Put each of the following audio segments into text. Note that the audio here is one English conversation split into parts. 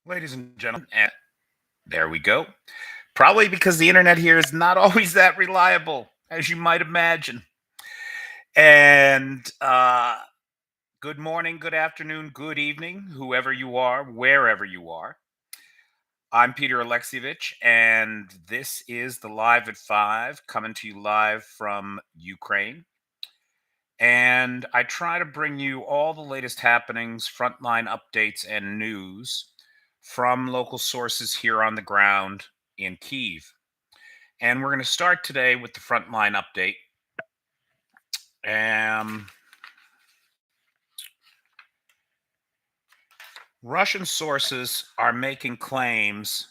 Ladies and gentlemen, and there we go. Probably because the internet here is not always that reliable, as you might imagine. And good morning, good afternoon, good evening, whoever you are, wherever you are. I'm Peter Alexievich, and this is the Live at Five, coming to you live from Ukraine. And I try to bring you all the latest happenings, frontline updates, and news from local sources here on the ground in Kyiv. And we're going to start today with the frontline update. Um, Russian sources are making claims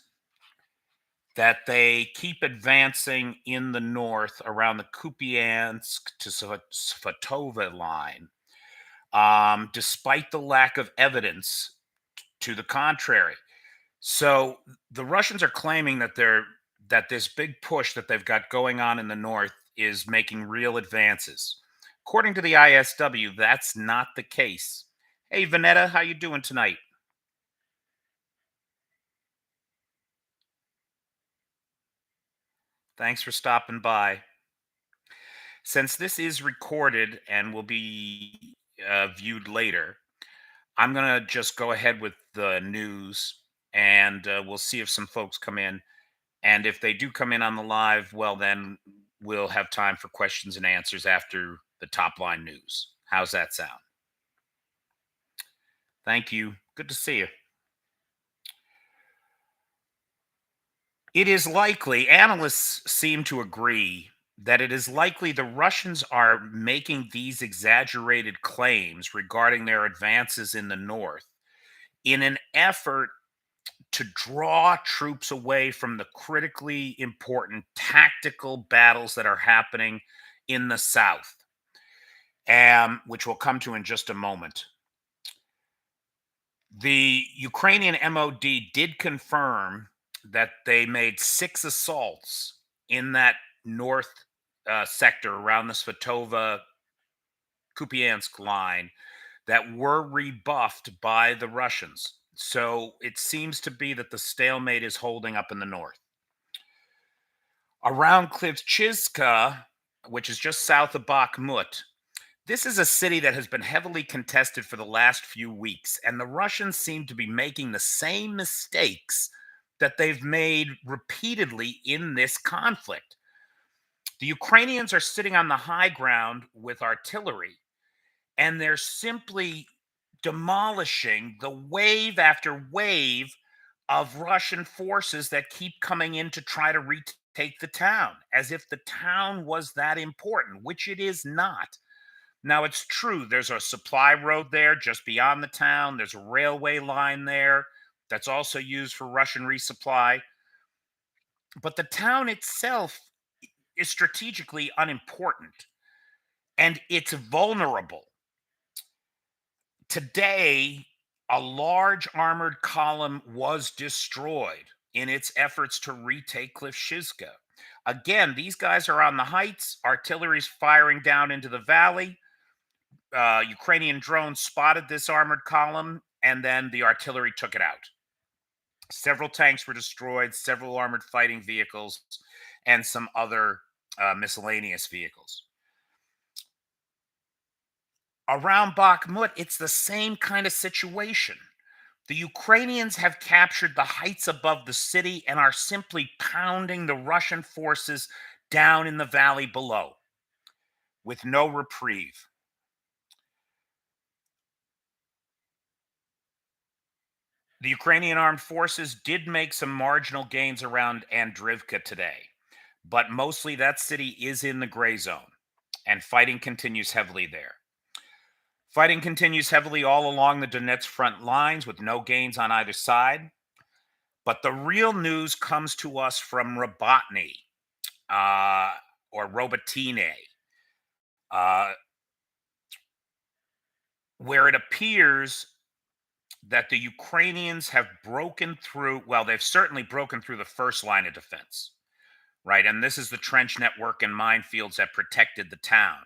that they keep advancing in the north around the Kupiansk to Svatova line, despite the lack of evidence to the contrary. So the Russians are claiming that this big push that they've got going on in the north is making real advances. According to the ISW, that's not the case. Hey Vanetta, how you doing tonight? Thanks for stopping by. Since this is recorded and will be viewed later, I'm going to just go ahead with the news and we'll see if some folks come in. And if they do come in on the live, well, then we'll have time for questions and answers after the top line news. How's that sound? Thank you. Good to see you. It is likely, analysts seem to agree, that it is likely the Russians are making these exaggerated claims regarding their advances in the north in an effort to draw troops away from the critically important tactical battles that are happening in the south, which we'll come to in just a moment. The Ukrainian MOD did confirm that they made 6 assaults in that north sector around the Svatova Kupiansk line that were rebuffed by the Russians. So it seems to be that the stalemate is holding up in the north. Around Klivchizka, which is just south of Bakhmut, this is a city that has been heavily contested for the last few weeks, and the Russians seem to be making the same mistakes that they've made repeatedly in this conflict. The Ukrainians are sitting on the high ground with artillery, and they're simply demolishing the wave after wave of Russian forces that keep coming in to try to retake the town, as if the town was that important, which it is not. Now, it's true, there's a supply road there just beyond the town. There's a railway line there that's also used for Russian resupply. But the town itself is strategically unimportant and it's vulnerable. Today, a large armored column was destroyed in its efforts to retake Klivshizka. Again, these guys are on the heights, artillery's firing down into the valley. Ukrainian drones spotted this armored column, and then the artillery took it out. Several tanks were destroyed, several armored fighting vehicles, and some other miscellaneous vehicles. Around Bakhmut, it's the same kind of situation. The Ukrainians have captured the heights above the city and are simply pounding the Russian forces down in the valley below with no reprieve. The Ukrainian armed forces did make some marginal gains around Andrivka today, but mostly that city is in the gray zone, and fighting continues heavily there. Fighting continues heavily all along the Donetsk front lines with no gains on either side. But the real news comes to us from Robotny, uh, or Robatine, uh, where it appears that the Ukrainians have broken through. Well, they've certainly broken through the first line of defense, right? And this is the trench network and minefields that protected the town.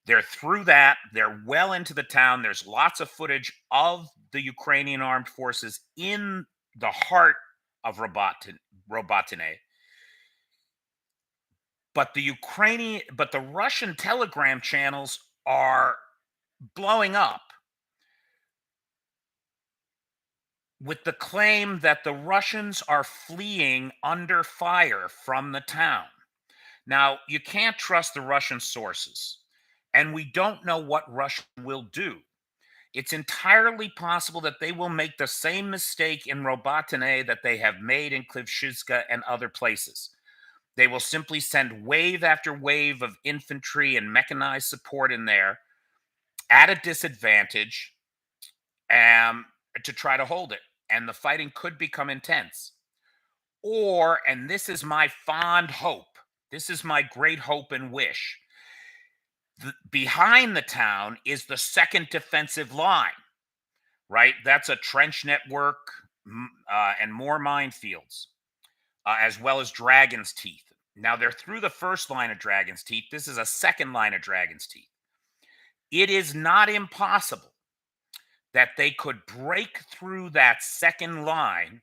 They're through that. They're well into the town. There's lots of footage of the Ukrainian armed forces in the heart of Robotine. But the Russian telegram channels are blowing up with the claim that the Russians are fleeing under fire from the town. Now, you can't trust the Russian sources, and we don't know what Russia will do. It's entirely possible that they will make the same mistake in Robotine that they have made in Klivshizka and other places. They will simply send wave after wave of infantry and mechanized support in there at a disadvantage, um, to try to hold it. And the fighting could become intense. Or, and this is my fond hope, this is my great hope and wish. Behind the town is the second defensive line, right? That's a trench network, and more minefields, as well as Dragon's Teeth. Now they're through the first line of Dragon's Teeth. This is a second line of Dragon's Teeth. It is not impossible that they could break through that second line.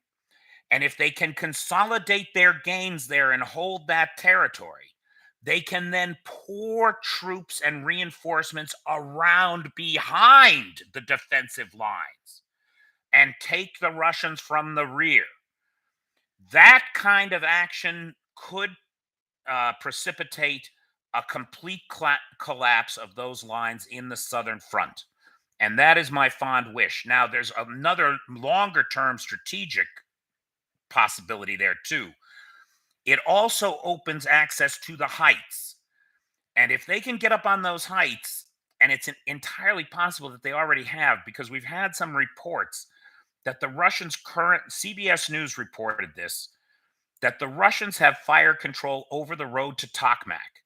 And if they can consolidate their gains there and hold that territory, they can then pour troops and reinforcements around behind the defensive lines and take the Russians from the rear. That kind of action could precipitate a complete collapse of those lines in the southern front. And that is my fond wish. Now, there's another longer term strategic possibility there, too. It also opens access to the heights. And if they can get up on those heights, and it's entirely possible that they already have, because we've had some reports that the Russians current CBS News reported this, that the Russians have fire control over the road to Tokmak.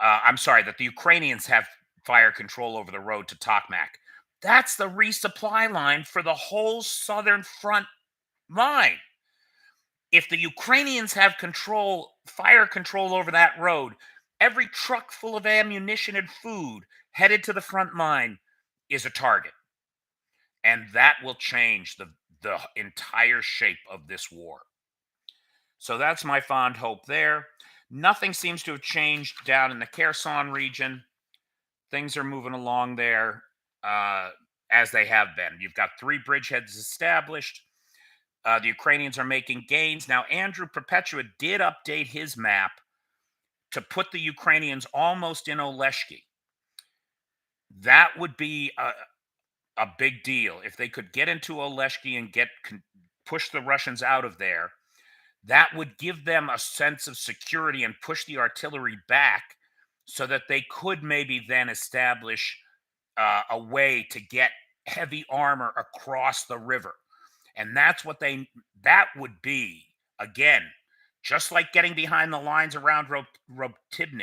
I'm sorry, that the Ukrainians have fire control over the road to Tokmak. That's the resupply line for the whole southern front line. If the Ukrainians have fire control over that road, every truck full of ammunition and food headed to the front line is a target. And that will change the entire shape of this war. So that's my fond hope there. Nothing seems to have changed down in the Kherson region. Things are moving along there, as they have been. You've got 3 bridgeheads established. The Ukrainians are making gains. Now, Andrew Perpetua did update his map to put the Ukrainians almost in Oleshki. That would be a big deal. If they could get into Oleshki and push the Russians out of there, that would give them a sense of security and push the artillery back so that they could maybe then establish a way to get heavy armor across the river. And that would be, again, just like getting behind the lines around Robotine,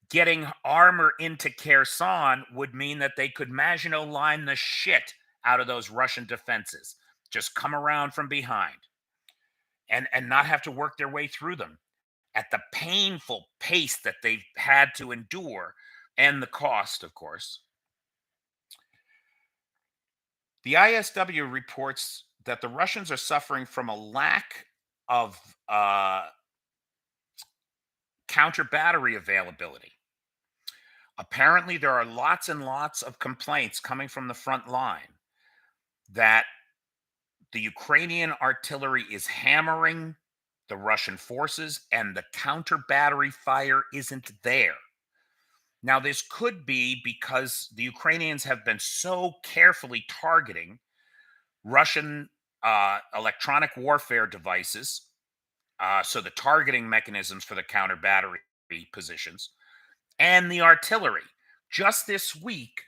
getting armor into Kherson would mean that they could Maginot Line the shit out of those Russian defenses. Just come around from behind and not have to work their way through them at the painful pace that they've had to endure, and the cost, of course. The ISW reports that the Russians are suffering from a lack of counter battery availability. Apparently, there are lots and lots of complaints coming from the front line that the Ukrainian artillery is hammering the Russian forces and the counter battery fire isn't there. Now, this could be because the Ukrainians have been so carefully targeting Russian electronic warfare devices, so the targeting mechanisms for the counter battery positions, and the artillery. Just this week,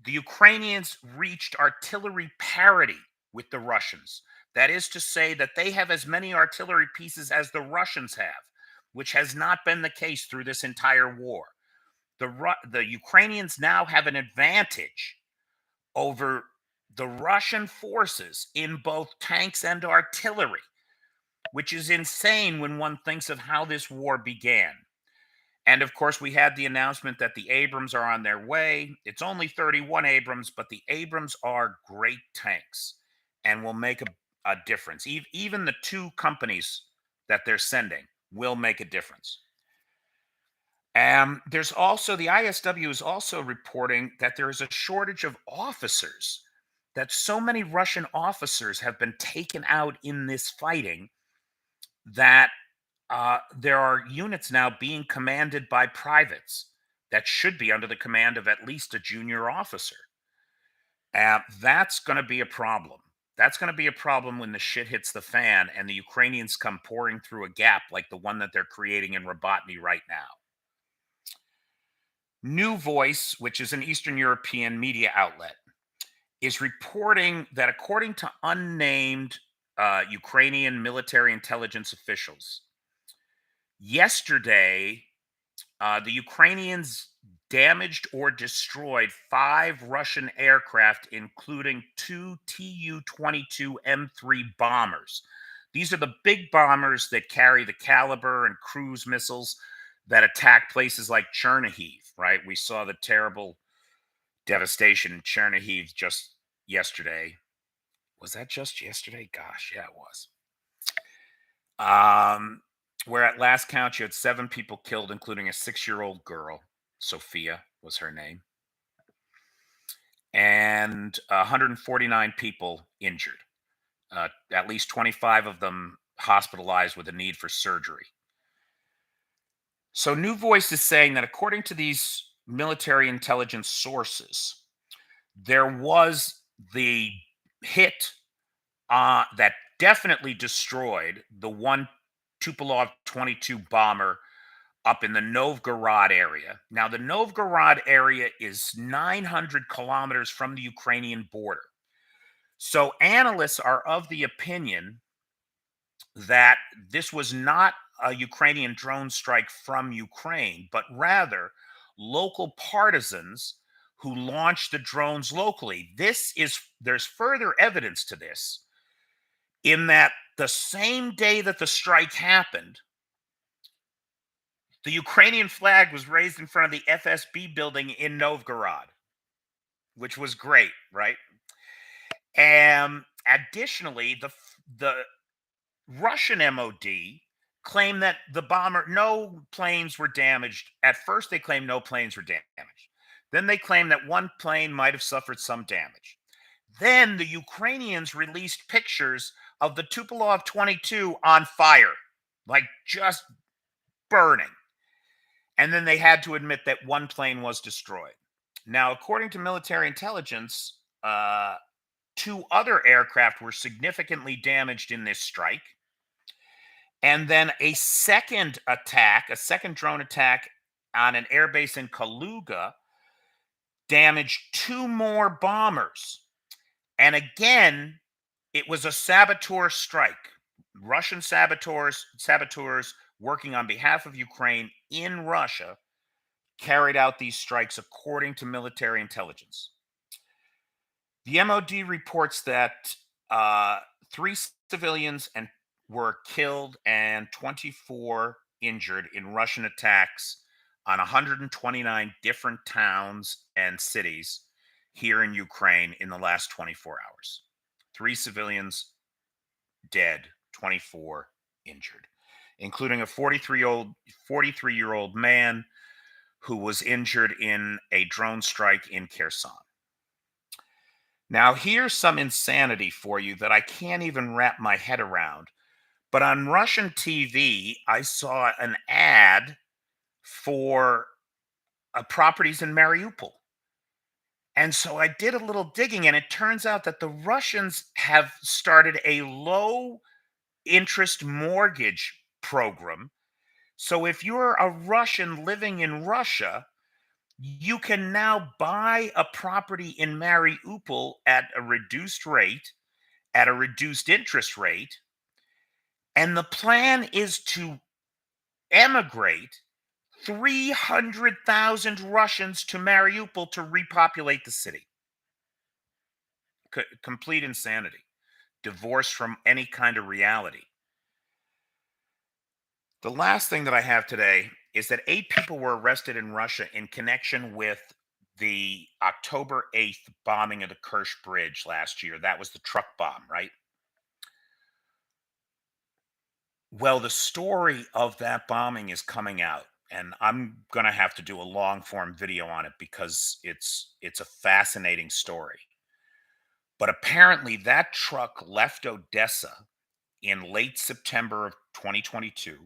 the Ukrainians reached artillery parity with the Russians. That is to say that they have as many artillery pieces as the Russians have, which has not been the case through this entire war. The Ukrainians now have an advantage over the Russian forces in both tanks and artillery, which is insane when one thinks of how this war began. And of course, we had the announcement that the Abrams are on their way. It's only 31 Abrams, but the Abrams are great tanks and will make a difference. Even the two companies that they're sending will make a difference. There's also the ISW is also reporting that there is a shortage of officers, that so many Russian officers have been taken out in this fighting that there are units now being commanded by privates that should be under the command of at least a junior officer. That's going to be a problem. That's going to be a problem when the shit hits the fan and the Ukrainians come pouring through a gap like the one that they're creating in Robotny right now. New Voice, which is an Eastern European media outlet, is reporting that according to unnamed Ukrainian military intelligence officials, yesterday the Ukrainians damaged or destroyed five Russian aircraft, including two Tu 22 M3 bombers. These are the big bombers that carry the caliber and cruise missiles that attack places like Chernihiv, right? We saw the terrible devastation in Chernihiv just yesterday. Was that just yesterday? Gosh, yeah, it was. Um, where at last count, you had seven people killed, including a 6-year-old girl. Sophia was her name, and 149 people injured. At least 25 of them hospitalized with a need for surgery. So, New Voice is saying that according to these military intelligence sources, there was the hit that definitely destroyed the one Tupolev 22 bomber up in the Novgorod area. Now, the Novgorod area is 900 kilometers from the Ukrainian border. So, analysts are of the opinion that this was not a Ukrainian drone strike from Ukraine, but rather local partisans who launched the drones locally. There's further evidence to this in that the same day that the strike happened, the Ukrainian flag was raised in front of the FSB building in Novgorod, which was great, right? And additionally, the Russian MOD claimed that no planes were damaged. At first, they claimed no planes were damaged. Then they claimed that one plane might have suffered some damage. Then the Ukrainians released pictures of the Tupolev 22 on fire, like just burning. And then they had to admit that one plane was destroyed. Now, according to military intelligence, two other aircraft were significantly damaged in this strike. And then a second attack, a second drone attack on an airbase in Kaluga, damaged two more bombers. And again, it was a saboteur strike. Russian saboteurs working on behalf of Ukraine in Russia carried out these strikes according to military intelligence. The MOD reports that three civilians were killed and 24 injured in Russian attacks on 129 different towns and cities here in Ukraine in the last 24 hours. Three civilians dead, 24 injured, including a 43-year-old man who was injured in a drone strike in Kherson. Now, here's some insanity for you that I can't even wrap my head around. But on Russian TV, I saw an ad for properties in Mariupol. And so I did a little digging, and it turns out that the Russians have started a low interest mortgage program. So if you're a Russian living in Russia, you can now buy a property in Mariupol at a reduced rate, at a reduced interest rate. And the plan is to emigrate 300,000 Russians to Mariupol to repopulate the city. Complete insanity, divorced from any kind of reality. The last thing that I have today is that 8 people were arrested in Russia in connection with the October 8th bombing of the Kerch Bridge last year. That was the truck bomb, right? Well, the story of that bombing is coming out, and I'm going to have to do a long form video on it because it's a fascinating story. But apparently that truck left Odessa in late September of 2022.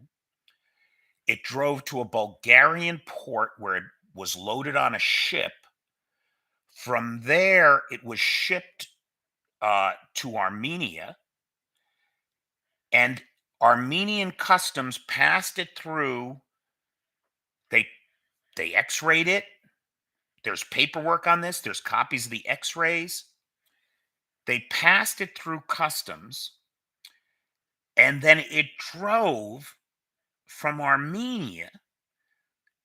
It drove to a Bulgarian port where it was loaded on a ship. From there, it was shipped to Armenia, and Armenian customs passed it through. They they X-rayed it. There's paperwork on this. There's copies of the X-rays. They passed it through customs, and then it drove from Armenia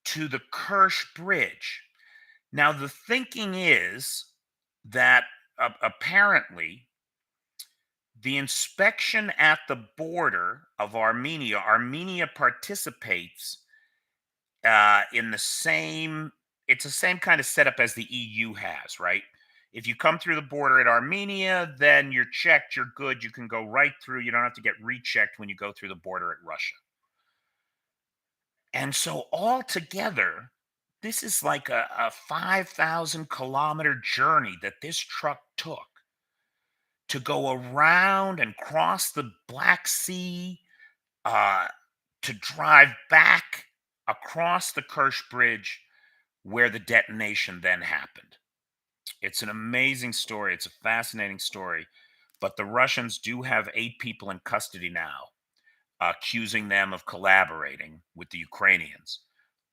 to the Kerch Bridge. Now, the thinking is that apparently the inspection at the border of Armenia participates in the same, it's the same kind of setup as the EU has, right? If you come through the border at Armenia, then you're checked, you're good, you can go right through. You don't have to get rechecked when you go through the border at Russia. And so altogether, this is like a 5,000 kilometer journey that this truck took to go around and cross the Black Sea, uh, to drive back across the Kerch Bridge where the detonation then happened. It's an amazing story. It's a fascinating story. But the Russians do have 8 people in custody now, accusing them of collaborating with the Ukrainians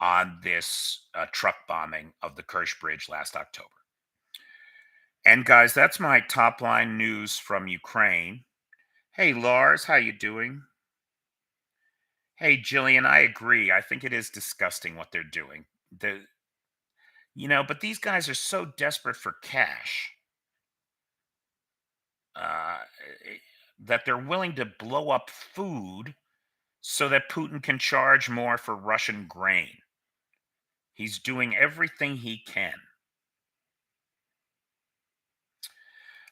on this truck bombing of the Kerch Bridge last October. And guys, that's my top line news from Ukraine. Hey Lars, how you doing? Hey Jillian, I agree. I think it is disgusting what they're doing. But these guys are so desperate for cash, uh, eh, that they're willing to blow up food so that Putin can charge more for Russian grain. He's doing everything he can.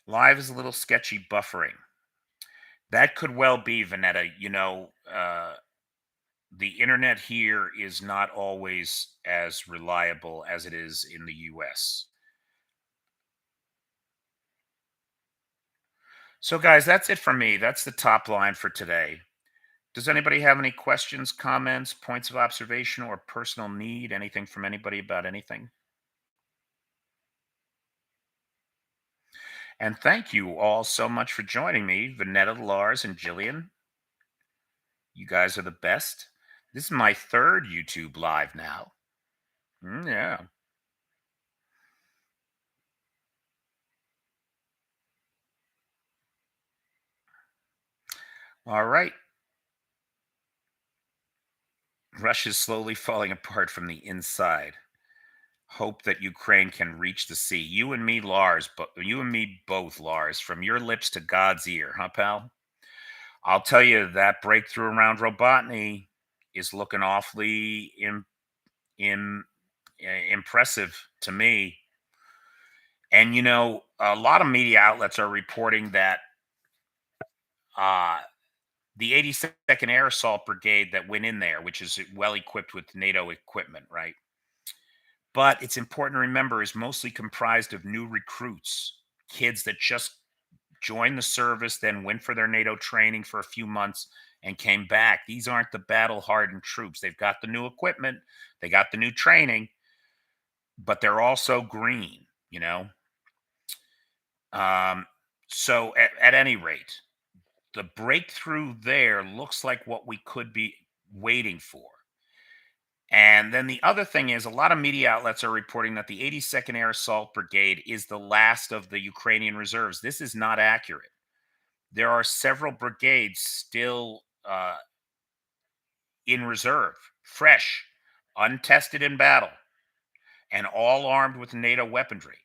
Live is a little sketchy buffering. That could well be, Vanetta. The internet here is not always as reliable as it is in the US. So, guys, that's it for me. That's the top line for today. Does anybody have any questions, comments, points of observation, or personal need? Anything from anybody about anything? And thank you all so much for joining me, Vanetta, Lars, and Jillian. You guys are the best. This is my third YouTube live now. Yeah. All right. Russia's slowly falling apart from the inside. Hope that Ukraine can reach the sea. You and me, Lars, but you and me both, Lars, from your lips to God's ear, huh, pal? I'll tell you that breakthrough around Robotny is looking awfully in, impressive to me. And a lot of media outlets are reporting that uh, the 82nd Air Assault Brigade that went in there, which is well equipped with NATO equipment, right? But it's important to remember is mostly comprised of new recruits, kids that just joined the service, then went for their NATO training for a few months and came back. These aren't the battle hardened troops. They've got the new equipment, they got the new training, but they're also green, you know? Um, so at any rate, the breakthrough there looks like what we could be waiting for. And then the other thing is, a lot of media outlets are reporting that the 82nd Air Assault Brigade is the last of the Ukrainian reserves. This is not accurate. There are several brigades still in reserve, fresh, untested in battle, and all armed with NATO weaponry.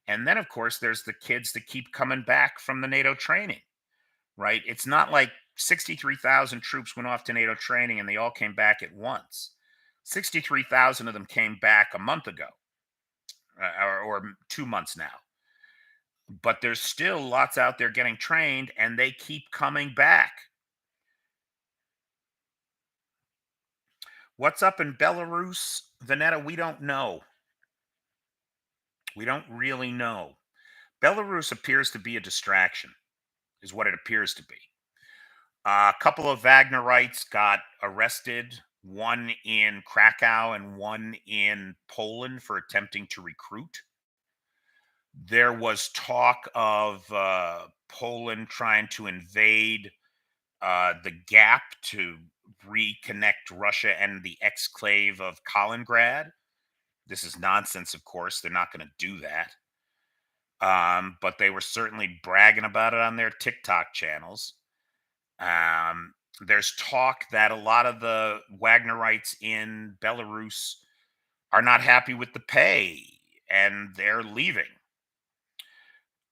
And then, of course, there's the kids that keep coming back from the NATO training, right? It's not like 63,000 troops went off to NATO training and they all came back at once. 63,000 of them came back a month ago, or 2 months now. But there's still lots out there getting trained, and they keep coming back. What's up in Belarus, Vanetta? We don't know. We don't really know. Belarus appears to be a distraction, is what it appears to be. A couple of Wagnerites got arrested, one in Krakow and one in Poland for attempting to recruit. There was talk of Poland trying to invade the gap to reconnect Russia and the exclave of Kaliningrad. This is nonsense, of course. They're not going to do that. But they were certainly bragging about it on their TikTok channels. There's talk that a lot of the Wagnerites in Belarus are not happy with the pay and they're leaving.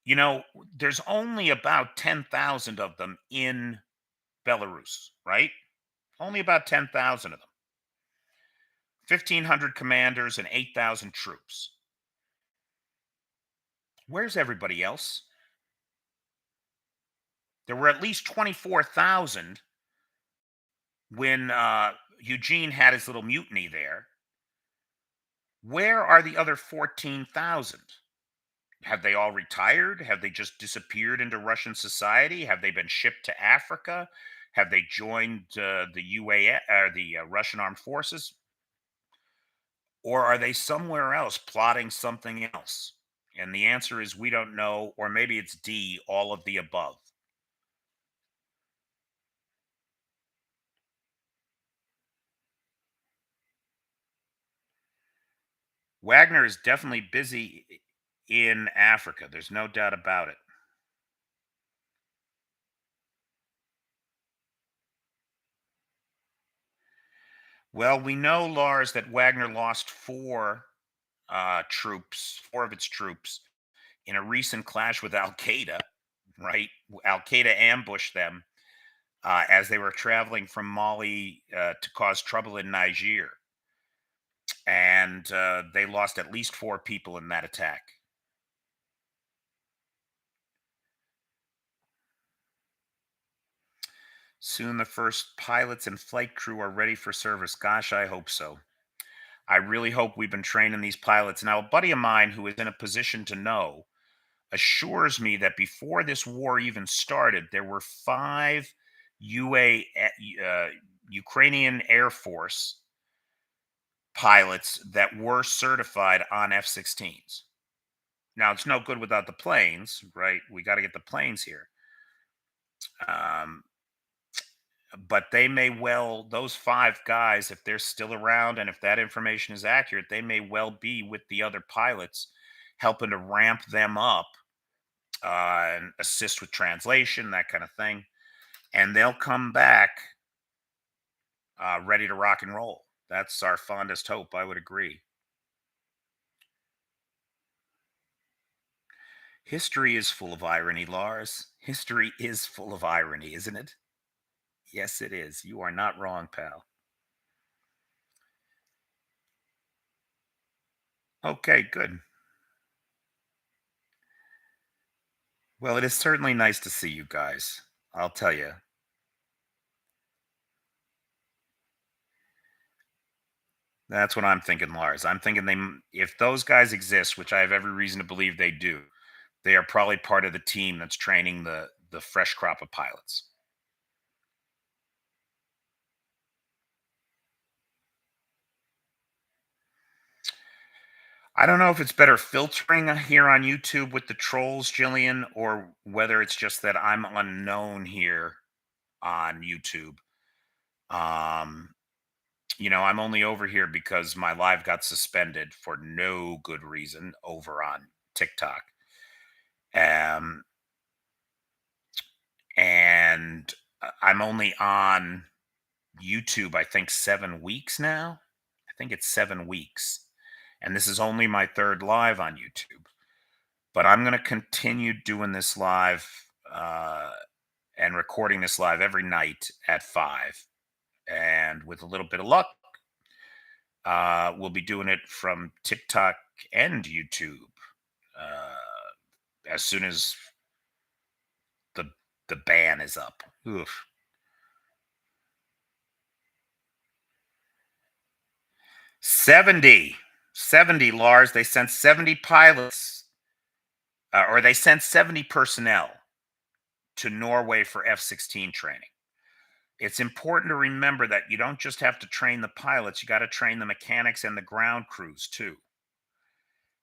You know, there's only about 10,000 of them in Belarus, right? Only about 10,000 of them. 1,500 commanders and 8,000 troops. Where's everybody else? There were at least 24,000 when Eugene had his little mutiny there. Where are the other 14,000? Have they all retired? Have they just disappeared into Russian society? Have they been shipped to Africa? Have they joined the UAE or the Russian armed forces? Or are they somewhere else plotting something else? And the answer is we don't know, or maybe it's D, all of the above. Wagner is definitely busy in Africa. There's no doubt about it. Well, we know, Lars, that Wagner lost four of its troops in a recent clash with Al Qaeda, right? Al Qaeda ambushed them as they were traveling from Mali to cause trouble in Niger. And they lost at least four people in that attack. Soon the first pilots and flight crew are ready for service. Gosh, I hope so. I really hope we've been training these pilots. Now, a buddy of mine who is in a position to know assures me that before this war even started, there were five Ukrainian Air Force pilots that were certified on F-16s. Now, it's no good without the planes, right? We got to get the planes here. Um, but they may well, those five guys, if they're still around and if that information is accurate, they may well be with the other pilots helping to ramp them up and assist with translation, that kind of thing. And they'll come back ready to rock and roll. That's our fondest hope. I would agree. History is full of irony, Lars. History is full of irony, isn't it? Yes, it is. You are not wrong, pal. Okay, good. Well, it is certainly nice to see you guys. I'll tell you. That's what I'm thinking, Lars. I'm thinking if those guys exist, which I have every reason to believe they do, they are probably part of the team that's training the fresh crop of pilots. I don't know if it's better filtering here on YouTube with the trolls, Jillian, or whether it's just that I'm unknown here on YouTube. Um, I'm only over here because my live got suspended for no good reason over on TikTok. Um, and I'm only on YouTube, I think 7 weeks now. I think it's 7 weeks. And this is only my third live on YouTube. But I'm going to continue doing this live uh, and recording this live every night at 5. And with a little bit of luck, We'll be doing it from TikTok and YouTube uh, as soon as the the ban is up. Oof. 70, 70, Lars. They sent 70 pilots, or they sent 70 personnel to Norway for F-16 training. It's important to remember that you don't just have to train the pilots, you got to train the mechanics and the ground crews too.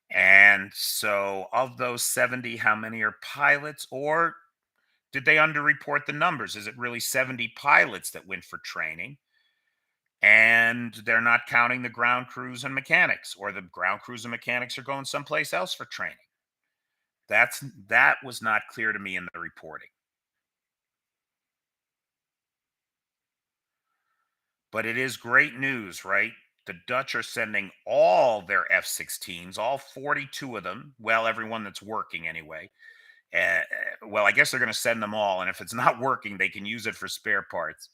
And so, of those 70, how many are pilots? Or did they underreport the numbers? Is it really 70 pilots that went for training? And they're not counting the ground crews and mechanics, or the ground crews and mechanics are going someplace else for training. That was not clear to me in the reporting. But it is great news, right? The Dutch are sending all their F-16s, all 42 of them. Well, everyone that's working anyway. Uh, well, I guess they're going to send them all, and if it's not working, they can use it for spare parts.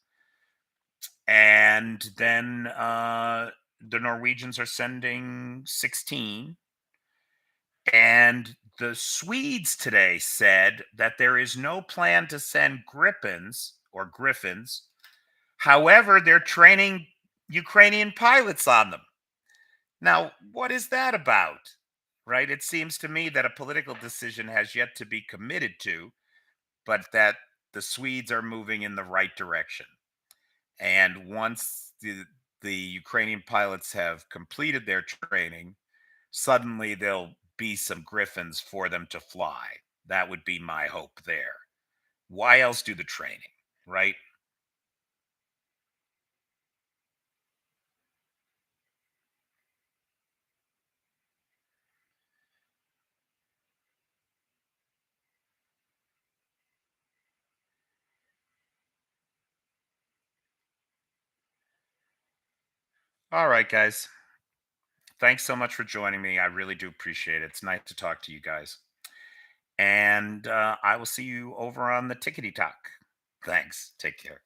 And then the Norwegians are sending 16, and the Swedes today said that there is no plan to send Gripens or Griffins. However, they're training Ukrainian pilots on them. Now, what is that about? Right? It seems to me that a political decision has yet to be committed to, but that the Swedes are moving in the right direction. And once the Ukrainian pilots have completed their training, suddenly there'll be some Griffins for them to fly. That would be my hope there. Why else do the training, right? All right, guys. Thanks so much for joining me. I really do appreciate it. It's nice to talk to you guys. And I will see you over on the Tickety Talk. Thanks. Take care.